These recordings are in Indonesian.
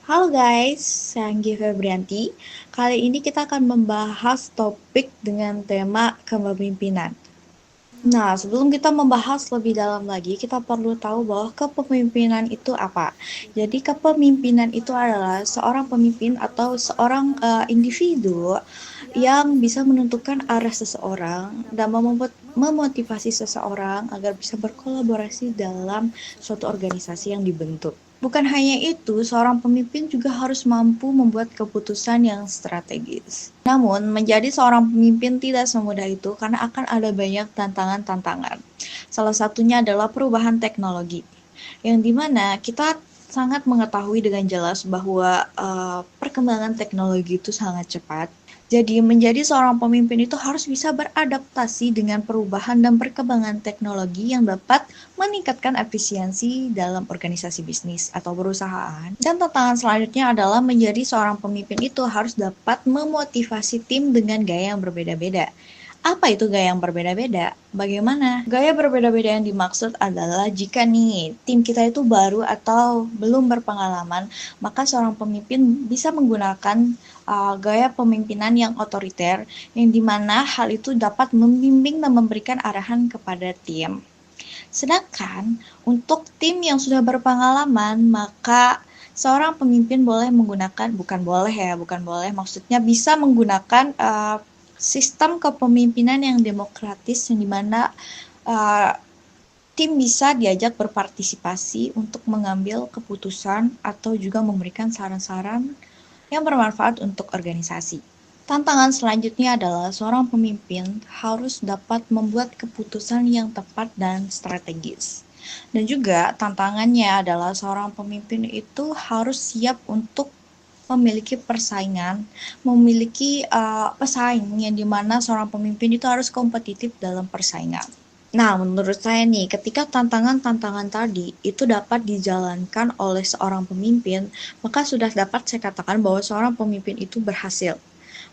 Halo guys, saya Anggi Febrianti. Kali ini kita akan membahas topik dengan tema kepemimpinan. Nah, sebelum kita membahas lebih dalam lagi, kita perlu tahu bahwa kepemimpinan itu apa. Jadi, kepemimpinan itu adalah seorang pemimpin atau seorang individu yang bisa menentukan arah seseorang dan memotivasi seseorang agar bisa berkolaborasi dalam suatu organisasi yang dibentuk. Bukan hanya itu, seorang pemimpin juga harus mampu membuat keputusan yang strategis. Namun, menjadi seorang pemimpin tidak semudah itu karena akan ada banyak tantangan-tantangan. Salah satunya adalah perubahan teknologi, yang dimana kita sangat mengetahui dengan jelas bahwa perkembangan teknologi itu sangat cepat. Jadi, menjadi seorang pemimpin itu harus bisa beradaptasi dengan perubahan dan perkembangan teknologi yang dapat meningkatkan efisiensi dalam organisasi bisnis atau perusahaan. Dan tantangan selanjutnya adalah menjadi seorang pemimpin itu harus dapat memotivasi tim dengan gaya yang berbeda-beda. Apa itu gaya yang berbeda-beda? Bagaimana? Gaya berbeda-beda yang dimaksud adalah jika nih tim kita itu baru atau belum berpengalaman, maka seorang pemimpin bisa menggunakan gaya pemimpinan yang otoriter, yang dimana hal itu dapat membimbing dan memberikan arahan kepada tim. Sedangkan untuk tim yang sudah berpengalaman, maka seorang pemimpin boleh menggunakan, bukan boleh, maksudnya bisa menggunakan sistem kepemimpinan yang demokratis, yang dimana uh, tim bisa diajak berpartisipasi untuk mengambil keputusan atau juga memberikan saran-saran yang bermanfaat untuk organisasi. Tantangan selanjutnya adalah seorang pemimpin harus dapat membuat keputusan yang tepat dan strategis. Dan juga tantangannya adalah seorang pemimpin itu harus siap untuk memiliki persaingan, memiliki pesaing yang dimana seorang pemimpin itu harus kompetitif dalam persaingan. Nah, menurut saya nih, ketika tantangan-tantangan tadi itu dapat dijalankan oleh seorang pemimpin, maka sudah dapat saya katakan bahwa seorang pemimpin itu berhasil.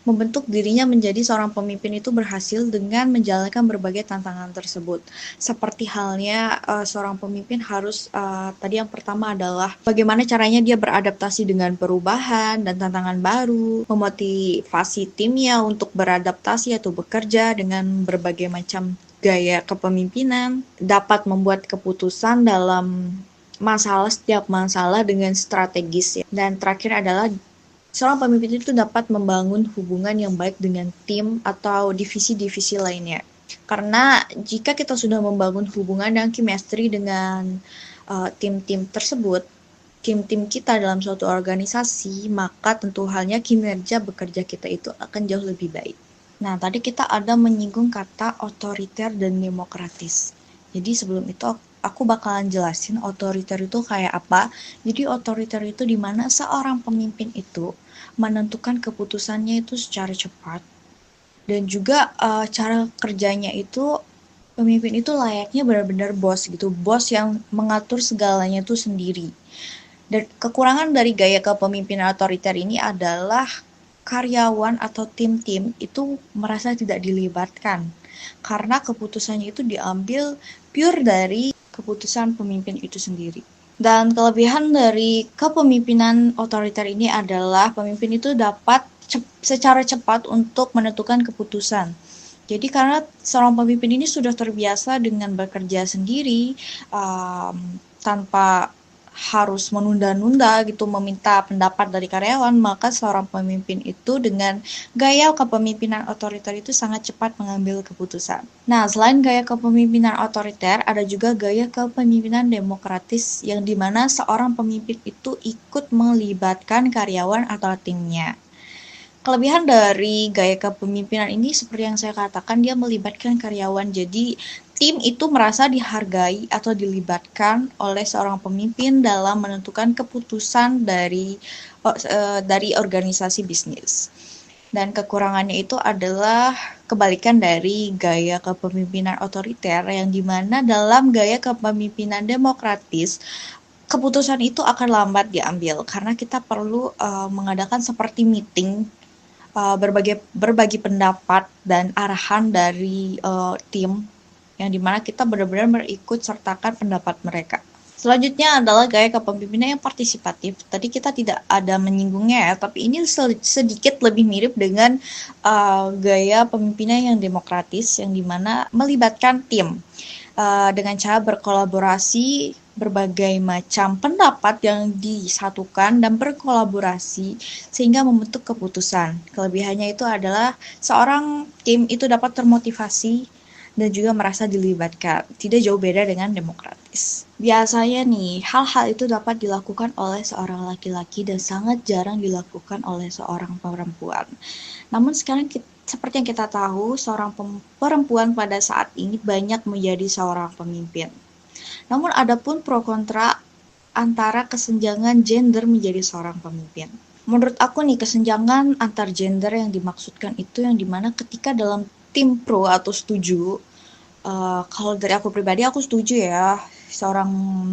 Membentuk dirinya menjadi seorang pemimpin itu berhasil dengan menjalankan berbagai tantangan tersebut. Seperti halnya seorang pemimpin harus tadi yang pertama adalah bagaimana caranya dia beradaptasi dengan perubahan dan tantangan baru, memotivasi timnya untuk beradaptasi atau bekerja dengan berbagai macam gaya kepemimpinan, dapat membuat keputusan dalam setiap masalah dengan strategis ya. Dan terakhir adalah seorang pemimpin itu dapat membangun hubungan yang baik dengan tim atau divisi-divisi lainnya. Karena jika kita sudah membangun hubungan dan chemistry dengan tim-tim tersebut, tim-tim kita dalam suatu organisasi, maka tentu halnya kinerja bekerja kita itu akan jauh lebih baik. Nah, tadi kita ada menyinggung kata otoriter dan demokratis. Jadi sebelum itu aku bakalan jelasin otoriter itu kayak apa. Jadi otoriter itu dimana seorang pemimpin itu menentukan keputusannya itu secara cepat dan juga cara kerjanya itu pemimpin itu layaknya benar-benar bos gitu, bos yang mengatur segalanya itu sendiri. Dan kekurangan dari gaya kepemimpinan otoriter ini adalah karyawan atau tim-tim itu merasa tidak dilibatkan karena keputusannya itu diambil pure dari keputusan pemimpin itu sendiri. Dan kelebihan dari kepemimpinan otoriter ini adalah pemimpin itu dapat secara cepat untuk menentukan keputusan. Jadi karena seorang pemimpin ini sudah terbiasa dengan bekerja sendiri tanpa harus menunda-nunda gitu meminta pendapat dari karyawan, maka seorang pemimpin itu dengan gaya kepemimpinan otoriter itu sangat cepat mengambil keputusan. Nah, selain gaya kepemimpinan otoriter, ada juga gaya kepemimpinan demokratis yang dimana seorang pemimpin itu ikut melibatkan karyawan atau timnya. Kelebihan dari gaya kepemimpinan ini seperti yang saya katakan, dia melibatkan karyawan. Jadi tim itu merasa dihargai atau dilibatkan oleh seorang pemimpin dalam menentukan keputusan dari organisasi bisnis. Dan kekurangannya itu adalah kebalikan dari gaya kepemimpinan otoriter, yang dimana dalam gaya kepemimpinan demokratis keputusan itu akan lambat diambil karena kita perlu mengadakan seperti meeting, berbagi pendapat dan arahan dari tim, yang dimana kita benar-benar merikut sertakan pendapat mereka. Selanjutnya adalah gaya kepemimpinan yang partisipatif. Tadi kita tidak ada menyinggungnya ya, tapi ini sedikit lebih mirip dengan gaya pemimpinan yang demokratis, yang dimana melibatkan tim dengan cara berkolaborasi, berbagai macam pendapat yang disatukan dan berkolaborasi sehingga membentuk keputusan. Kelebihannya itu adalah seorang tim itu dapat termotivasi dan juga merasa dilibatkan. Tidak jauh beda dengan demokratis. Biasanya nih, hal-hal itu dapat dilakukan oleh seorang laki-laki dan sangat jarang dilakukan oleh seorang perempuan. Namun sekarang seperti yang kita tahu, seorang perempuan pada saat ini banyak menjadi seorang pemimpin. Namun ada pun pro kontra antara kesenjangan gender menjadi seorang pemimpin. Menurut aku nih, kesenjangan antar gender yang dimaksudkan itu yang dimana ketika dalam tim pro atau setuju, kalau dari aku pribadi aku setuju ya, seorang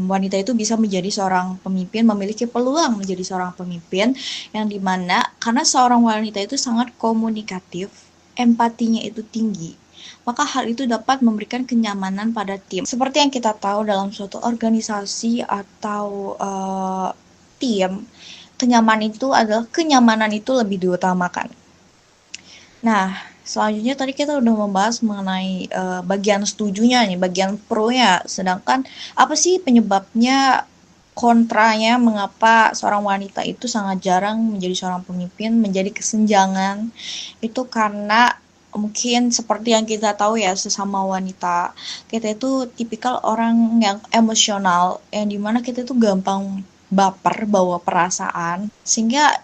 wanita itu bisa menjadi seorang pemimpin, memiliki peluang menjadi seorang pemimpin, yang dimana karena seorang wanita itu sangat komunikatif, empatinya itu tinggi, maka hal itu dapat memberikan kenyamanan pada tim. Seperti yang kita tahu dalam suatu organisasi atau tim, kenyamanan itu lebih diutamakan. Nah, selanjutnya tadi kita udah membahas mengenai bagian setujunya nih, bagian pro-nya. Sedangkan apa sih penyebabnya, kontranya, mengapa seorang wanita itu sangat jarang menjadi seorang pemimpin, menjadi kesenjangan? Itu karena mungkin seperti yang kita tahu ya, sesama wanita, kita itu tipikal orang yang emosional, yang dimana kita itu gampang baper, bawa perasaan, sehingga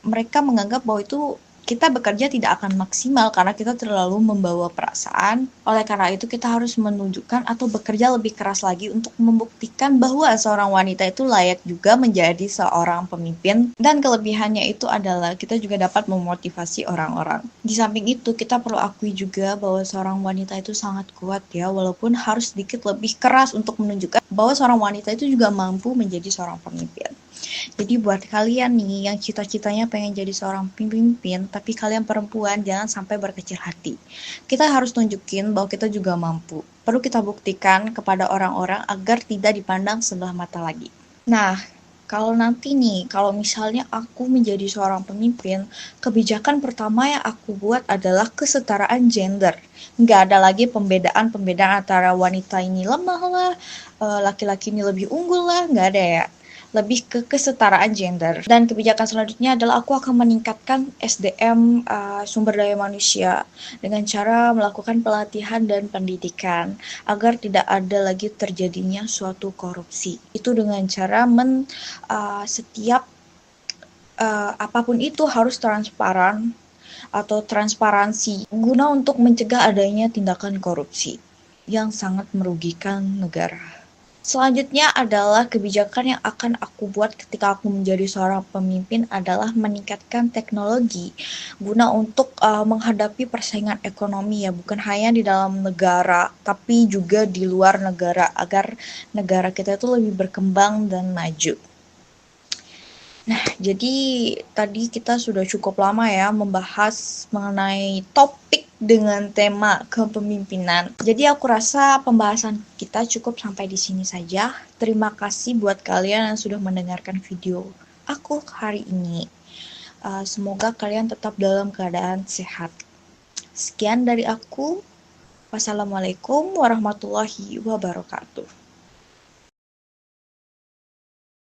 mereka menganggap bahwa itu kita bekerja tidak akan maksimal karena kita terlalu membawa perasaan. Oleh karena itu kita harus menunjukkan atau bekerja lebih keras lagi untuk membuktikan bahwa seorang wanita itu layak juga menjadi seorang pemimpin. Dan kelebihannya itu adalah kita juga dapat memotivasi orang-orang. Di samping itu kita perlu akui juga bahwa seorang wanita itu sangat kuat ya, walaupun harus sedikit lebih keras untuk menunjukkan bahwa seorang wanita itu juga mampu menjadi seorang pemimpin. Jadi buat kalian nih yang cita-citanya pengen jadi seorang pemimpin, tapi kalian perempuan, jangan sampai berkecil hati. Kita harus tunjukin bahwa kita juga mampu. Perlu kita buktikan kepada orang-orang agar tidak dipandang sebelah mata lagi. Nah, kalau nanti nih, kalau misalnya aku menjadi seorang pemimpin, kebijakan pertama yang aku buat adalah kesetaraan gender. Nggak ada lagi pembedaan antara wanita ini lemah lah, laki-laki ini lebih unggul lah, nggak ada ya. Lebih ke kesetaraan gender. Dan kebijakan selanjutnya adalah aku akan meningkatkan SDM, sumber daya manusia, dengan cara melakukan pelatihan dan pendidikan agar tidak ada lagi terjadinya suatu korupsi. Itu dengan cara setiap apapun itu harus transparan atau transparansi guna untuk mencegah adanya tindakan korupsi yang sangat merugikan negara. Selanjutnya adalah kebijakan yang akan aku buat ketika aku menjadi seorang pemimpin adalah meningkatkan teknologi guna untuk menghadapi persaingan ekonomi ya, bukan hanya di dalam negara tapi juga di luar negara agar negara kita itu lebih berkembang dan maju. Nah, jadi tadi kita sudah cukup lama ya membahas mengenai topik dengan tema kepemimpinan. Jadi aku rasa pembahasan kita cukup sampai di sini saja. Terima kasih buat kalian yang sudah mendengarkan video aku hari ini. Semoga kalian tetap dalam keadaan sehat. Sekian dari aku. Wassalamualaikum warahmatullahi wabarakatuh.